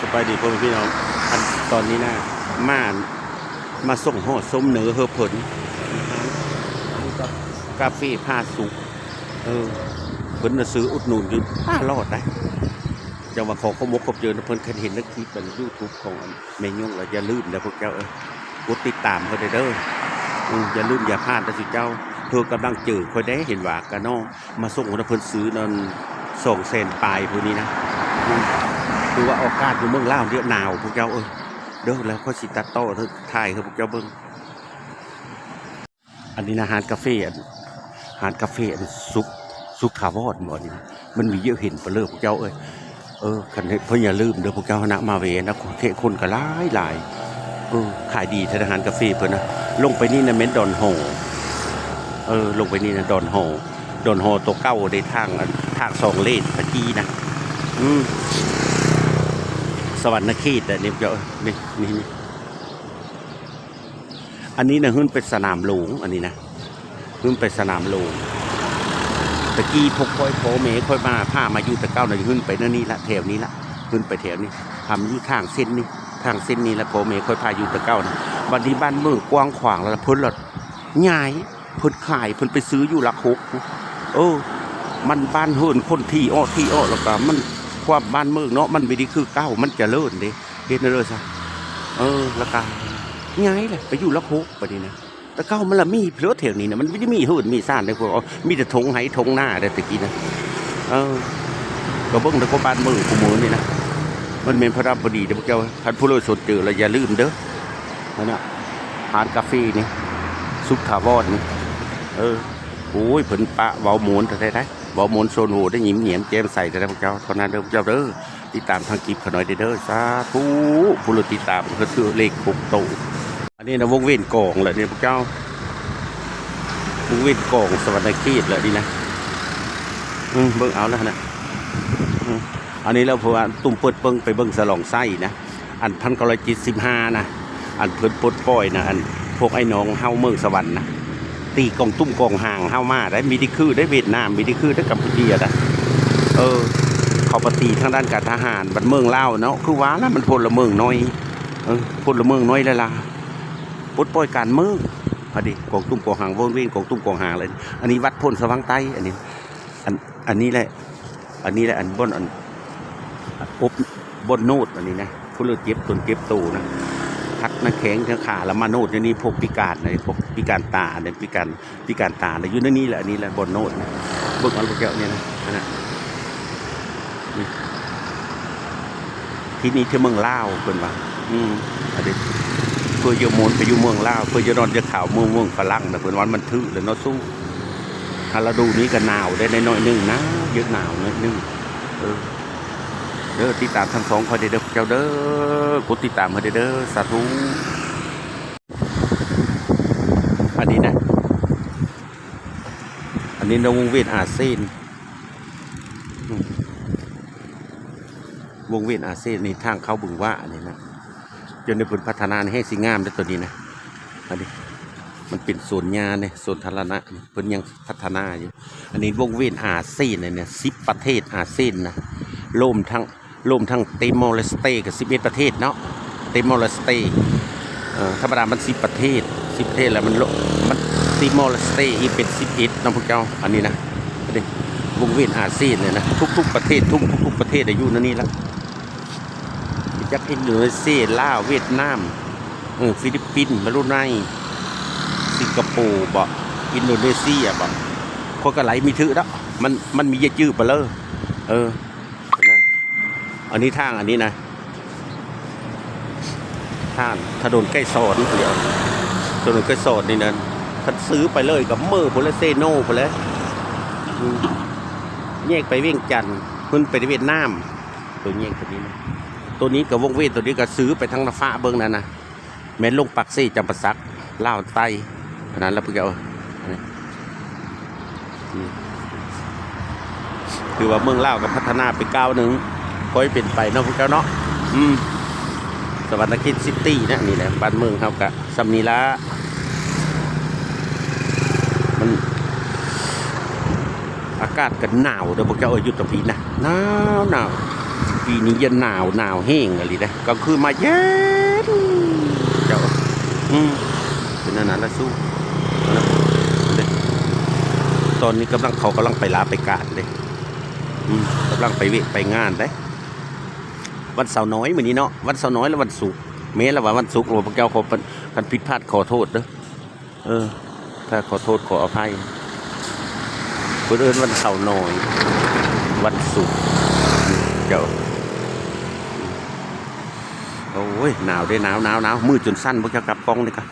สบายดีพ่อแม่พี่น้องอันตอนนี้นะมามาส่งห่อส้มเหนือเฮอผลกาแฟผ้าสุกเพิ่นซื้ออุดหนุนอยู่ป้ารอดได้จังว่าขอข้อมกขอบเจอนะเพิ่นเคยเห็นนักคลิปเป็นยูทูบของแม่ยุ่งแล้วอย่าลืมนะพวกเจ้ากดติดตามเขาเด้ออย่าลืมอย่าพลาดนะสิเจ้าเธอกำลังเจอคอยได้เห็นว่ากะน้องมาส่งนะเพิ่นซื้อนั่น200,000ปลายพวกนี้นะคือว่าอากาศอยู่เมืองลาวเยอะหนาวพวกเจ้าเด้อแล้วค่อยสิตัดต่อเธอถ่ายให้พวกเจ้าเบิ่งอันนี้นะอาหารกาแฟสุกถาวรบ่นี่มันมีเยอะเห็นไปเลยพวกเจ้าคันเพิ่นอย่าลืมเด้อพวกเจ้าคณะมาเวนะคนก็หลายขายดีอาหารกาแฟเพิ่นนะลงไปนี่นะเม้นดอนโฮลงไปนี่นะดอนโฮตัวเก้าในทาง2 เลนพะจีนะสวรรค์เขตนี่เจ้านี่อันนี้นะขึ้นเป็นสนามหลวงอันนี้นะขึ้นไปสนามหลวงตะกี้พกค่อยโผเมค่อยมาผ้ามาอยู่ตะเก้าหน่อยขึ้นไปนั่นนี่ละแถวนี้ละขึ้นไปแถวนี้ทำอยู่ทางเส้นนี้ละโผเมค่อยพาอยู่ตะเก้านะวันนี้บ้านเมืองกว้างขวางแล้วพ้นหลอดง่ายพ้นขายพ้นไปซื้ออยู่หลัก6มันบ้านเฮินคนที่อ้อแล้วก็มันความบ้านเมืองเนาะมันไม่ได้คือเก้ามันจะเลิศเด้เฮ็ดเลยซะแล้วก็ง่ายเลยไปอยู่หลัก6ปะนี่นะแต่เก้ามันละมีเพลอแถวนี้นะมันไม่ได้มีเฮินมีซ่านได้พวกมีแต่ทงไหทงหน้าได้ตะกี้นะก็เบิ่งแต่ก็บ้านเมืองกูมือนี่นะมันเป็นพระราชบดีเด้อพวกเจ้าท่านผู้รู้สดเจอแล้วอย่าลืมเด้อนั่นน่ะทานกาแฟนี่ซุปถาวรนี่โอ้ยเพิ่นปะเว้าหมุนแต่ได้เว้าหมุนโซนโหได้ยิ้มเหนียมแจ่มใสแต่พวกเจ้าเท่านั้นเด้อพวกเจ้าเด้อติดตามทางคลิปเขาหน่อยเด้อสาธุผู้รู้ติดตามก็คือเลข6ตู้อันนี้นะวงเวียนกองแหละนี่พวกเจ้าวงเวียนกองสวรรค์เขตแหละนี่นะเบิ่งเอาแล้วนะอันนี้แล้วเพราะว่าตุ่มเปิดเบิ่งไปเบิ่งสลองไส้นะอัน1975นะอันเพิ่นปลดปล่อยนะอันพวกไอ้น้องเฮาเมืองสวรรค์นะตีกองตุ้มกองห่างเฮามาได้มีที่คือได้เวียดนามมีที่คือได้กัมพูชานะเขาปฏิทางด้านการทหารบัดเมืองลาวเนาะคือว่าแล้วมันพลเมืองน้อยพลเมืองน้อยเลยล่ะปลดปล่อยการเมืองพอดีกองตุ้มกองห่างวนเวียนกองตุ้มกองห่างเลยอันนี้วัดพลสว่างใต้อันนี้แหละอันบนอบบนโนดอันนี้นะผู้เลือดเจ็บตนเจ็บตูนะทักนักแข็งทั้งขาแล้วมาโนดนี่พวกพิการนะพวกพิการตาเนี่ยพิการตาเนี่ยอยู่ในนี้แหละนี่แหละบนโนดนะเบิกเอาลูกแก้วเนี่ยนะที่นี่ที่เมืองลาวเป็นว่าอันนี้เพื่อจะมนไปอยู่เมืองลาวเพื่อจะนอนจะข่าวเมืองฝรั่งนะเป็นวันมันทื่อเลยเนาะสู้ถ้าเราดูนี้ก็หนาวได้ในน้อยนึงนะเยอะหนาวน้อยนึงเด้อติดตามทั้ง2คนเด้อเจ้าเด้อกดติดตามเขาเด้อสาธุอันนี้นะอันนี้วงเวียนอาเซียนวงเวียนอาเซียนนี่ทางเข้าบึงว่าอันนี้นะจนในผลพัฒนาให้สิ่งงามได้ตัวนี้นะอันนี้มันเป็นส่วนยาเนี่ยส่วนธารณะเพิ่นยังพัฒนาอยู่อันนี้วงเวียนอาเซียนเนี่ย10 ประเทศอาเซียนนะร่วมทั้งติมอร์เลสเตกับ11 ประเทศเนาะติมอร์เลสเตธรรมดามัน10 ประเทศแล้วมันติมอร์เลสเตอีกเป็น11นะพวกเจ้าอันนี้นะวงเวียนอาเซียนเนี่ยนะทุกประเทศทุกประเทศอยู่นั่นนี่ละจากอินโดนีเซียลาวเวียดนามฟิลิปปินส์บรูไนสิงคโปร์บ่อินโดนีเซียบ่คนก็ไหลมีถือแล้วมันมีเยอะจื้อไปเลยอันนี้ทางอันนี้นะทางถนนใกล้สอนเดียวถนนใกล้สอนนี่นั่นท่านซื้อไปเลยกับมือพลเซโน่พลเลยแยกไปเวียงจันทร์ขึ้นไปเวียดนามตัวแยกตัวนี้นะตัวนี้กับวงเวียนตัวนี้ก็ซื้อไปทั้งนาฟ้าเบิ้งนั่นนะแม่นลงปักซี่จำปาสักล่าวไตขนาดแล้วพวกเจ้าคือว่าเมืองลาวกับพัฒนาไปก้าวหนึ่งค่อยเป็นไปเนาะพวกเจ้าเนาะสวรรค์เขตซิตี้นะนี่แหละบ้านเมืองเขากะซัมนีละมันอากาศกันหนาวเด้อพวกเจ้ายุทธพีนะหนาว ปีนี้จะหนาวแห้งอะไรได้ก็คือมาเย็นเจ้าเป็นนั่นนะแล้วสู้ตอนนี้เขากำลังไปลาไปกาดเลยกำลังไปไปงานได้วันเสาร์น้อยเหมือนนี้เนาะวันเสาร์น้อยแล้ววันศุกร์เมษแล้ววันศุกร์หลวงพ่อแก้วขอกันผิดพลาดขอโทษเด้อถ้าขอโทษขออภัยเพื่อนวันเสาร์น้อยวันศุกร์เจ้าโอ้ยหนาวได้หนาวมืดจนสั้นพวกเจ้ากลับกล้องเลยกัน